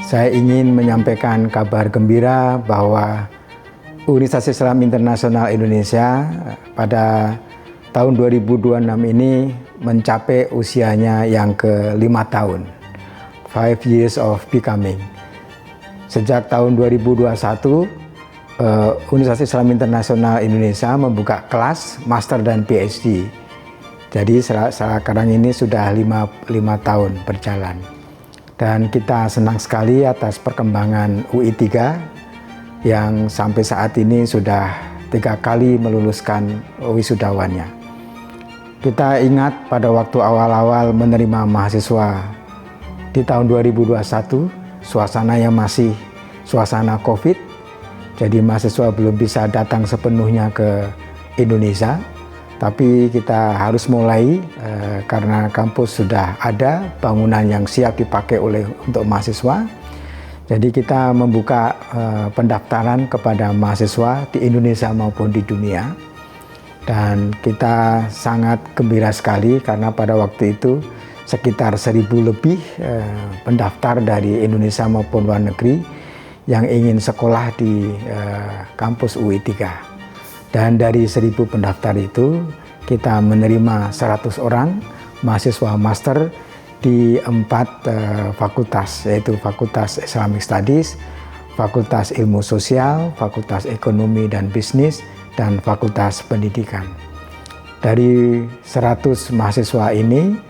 Saya ingin menyampaikan kabar gembira bahwa Universitas Islam Internasional Indonesia pada tahun 2026 ini mencapai usianya yang ke-5 tahun. 5 years of becoming. Sejak tahun 2021, Universitas Islam Internasional Indonesia membuka kelas Master dan PhD. Jadi sekarang ini sudah 5 tahun berjalan. Dan kita senang sekali atas perkembangan UI3 yang sampai saat ini sudah 3 kali meluluskan wisudawannya. Kita ingat pada waktu awal-awal menerima mahasiswa di tahun 2021, suasananya masih suasana COVID, jadi mahasiswa belum bisa datang sepenuhnya ke Indonesia. Tapi kita harus mulai karena kampus sudah ada bangunan yang siap dipakai untuk mahasiswa. Jadi kita membuka pendaftaran kepada mahasiswa di Indonesia maupun di dunia. Dan kita sangat gembira sekali karena pada waktu itu sekitar 1.000 lebih pendaftar dari Indonesia maupun luar negeri yang ingin sekolah di kampus UI3. Dan dari 1.000 pendaftar itu kita menerima 100 orang mahasiswa master di 4 fakultas, yaitu Fakultas Islamic Studies, Fakultas Ilmu Sosial, Fakultas Ekonomi dan Bisnis, dan Fakultas Pendidikan. Dari 100 mahasiswa ini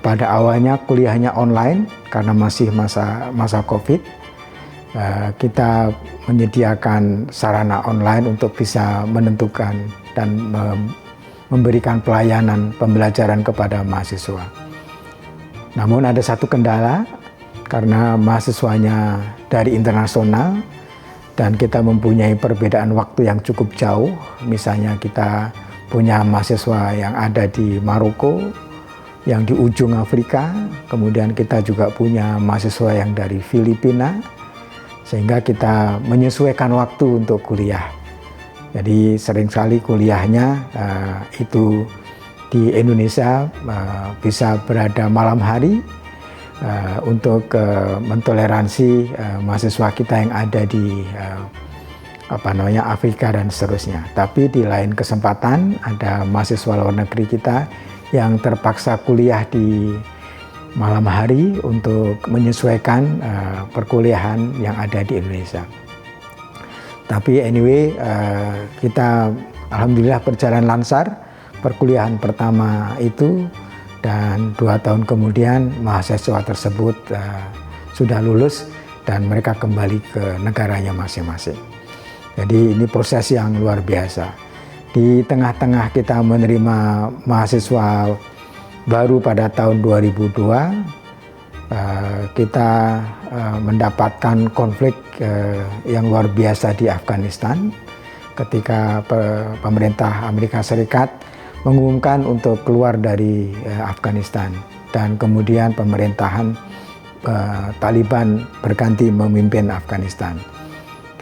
pada awalnya kuliahnya online karena masih masa COVID. Kita menyediakan sarana online untuk bisa menentukan dan memberikan pelayanan pembelajaran kepada mahasiswa. Namun ada satu kendala karena mahasiswanya dari internasional dan kita mempunyai perbedaan waktu yang cukup jauh. Misalnya kita punya mahasiswa yang ada di Maroko, yang di ujung Afrika, kemudian kita juga punya mahasiswa yang dari Filipina, sehingga kita menyesuaikan waktu untuk kuliah. Jadi seringkali kuliahnya itu di Indonesia bisa berada malam hari untuk mentoleransi mahasiswa kita yang ada di Afrika dan seterusnya. Tapi di lain kesempatan ada mahasiswa luar negeri kita yang terpaksa kuliah di malam hari untuk menyesuaikan perkuliahan yang ada di Indonesia. Tapi anyway, kita alhamdulillah berjalan lancar perkuliahan pertama itu, dan 2 tahun kemudian mahasiswa tersebut sudah lulus dan mereka kembali ke negaranya masing-masing. Jadi ini proses yang luar biasa. Di tengah-tengah kita menerima mahasiswa baru pada tahun 2002, kita mendapatkan konflik yang luar biasa di Afghanistan ketika pemerintah Amerika Serikat mengumumkan untuk keluar dari Afghanistan, dan kemudian pemerintahan Taliban berganti memimpin Afghanistan.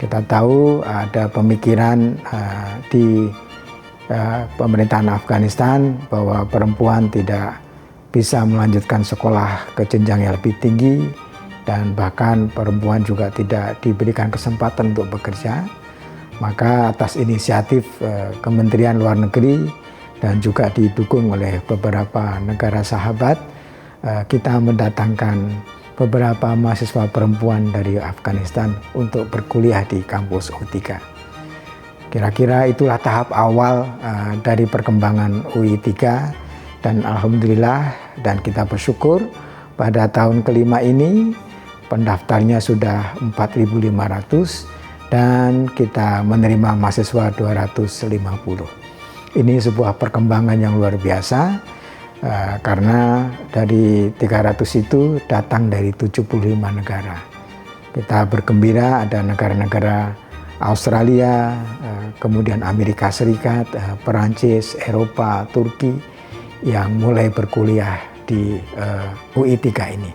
Kita tahu ada pemikiran di pemerintahan Afghanistan bahwa perempuan tidak bisa melanjutkan sekolah ke jenjang yang lebih tinggi, dan bahkan perempuan juga tidak diberikan kesempatan untuk bekerja. Maka atas inisiatif Kementerian Luar Negeri dan juga didukung oleh beberapa negara sahabat, kita mendatangkan beberapa mahasiswa perempuan dari Afghanistan untuk berkuliah di kampus UI3. Kira-kira itulah tahap awal dari perkembangan UI3, dan alhamdulillah dan kita bersyukur pada tahun ke-5 ini pendaftarnya sudah 4.500 dan kita menerima mahasiswa 250. Ini sebuah perkembangan yang luar biasa karena dari 300 itu datang dari 75 negara. Kita bergembira ada negara-negara Australia, kemudian Amerika Serikat, Perancis, Eropa, Turki yang mulai berkuliah di UI3 ini.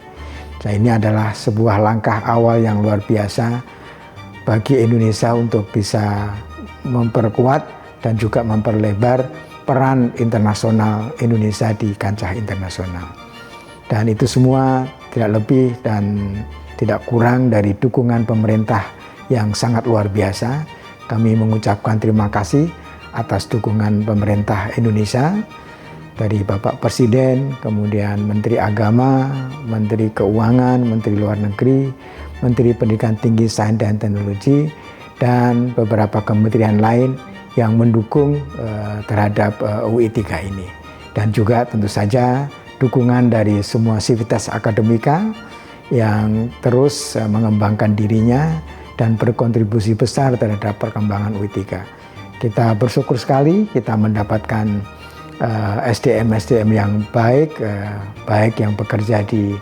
Nah, ini adalah sebuah langkah awal yang luar biasa bagi Indonesia untuk bisa memperkuat dan juga memperlebar peran internasional Indonesia di kancah internasional. Dan itu semua tidak lebih dan tidak kurang dari dukungan pemerintah yang sangat luar biasa. Kami mengucapkan terima kasih atas dukungan pemerintah Indonesia, dari Bapak Presiden, kemudian Menteri Agama, Menteri Keuangan, Menteri Luar Negeri, Menteri Pendidikan Tinggi, Sains dan Teknologi, dan beberapa kementerian lain yang mendukung terhadap UI 3 ini. Dan juga tentu saja dukungan dari semua sivitas akademika yang terus mengembangkan dirinya dan berkontribusi besar terhadap perkembangan UI 3. Kita bersyukur sekali kita mendapatkan SDM-SDM yang baik, baik yang bekerja di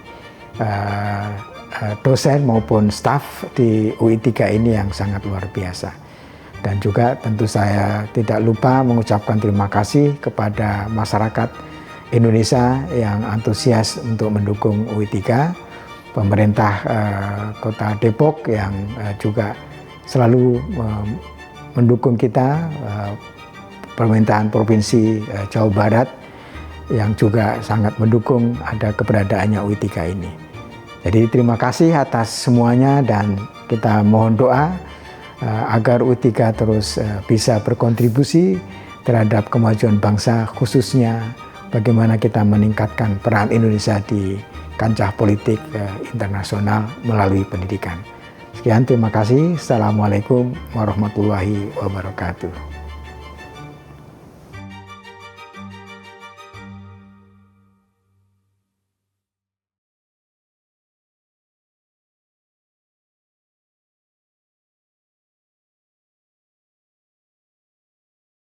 dosen maupun staf di UI 3 ini yang sangat luar biasa. Dan juga tentu saya tidak lupa mengucapkan terima kasih kepada masyarakat Indonesia yang antusias untuk mendukung UI 3, pemerintah Kota Depok yang juga selalu mendukung kita, pemerintahan Provinsi Jawa Barat yang juga sangat mendukung ada keberadaannya UI 3 ini. Jadi terima kasih atas semuanya, dan kita mohon doa agar UI 3 terus bisa berkontribusi terhadap kemajuan bangsa, khususnya bagaimana kita meningkatkan peran Indonesia di kancah politik internasional melalui pendidikan. Sekian, terima kasih. Assalamualaikum warahmatullahi wabarakatuh.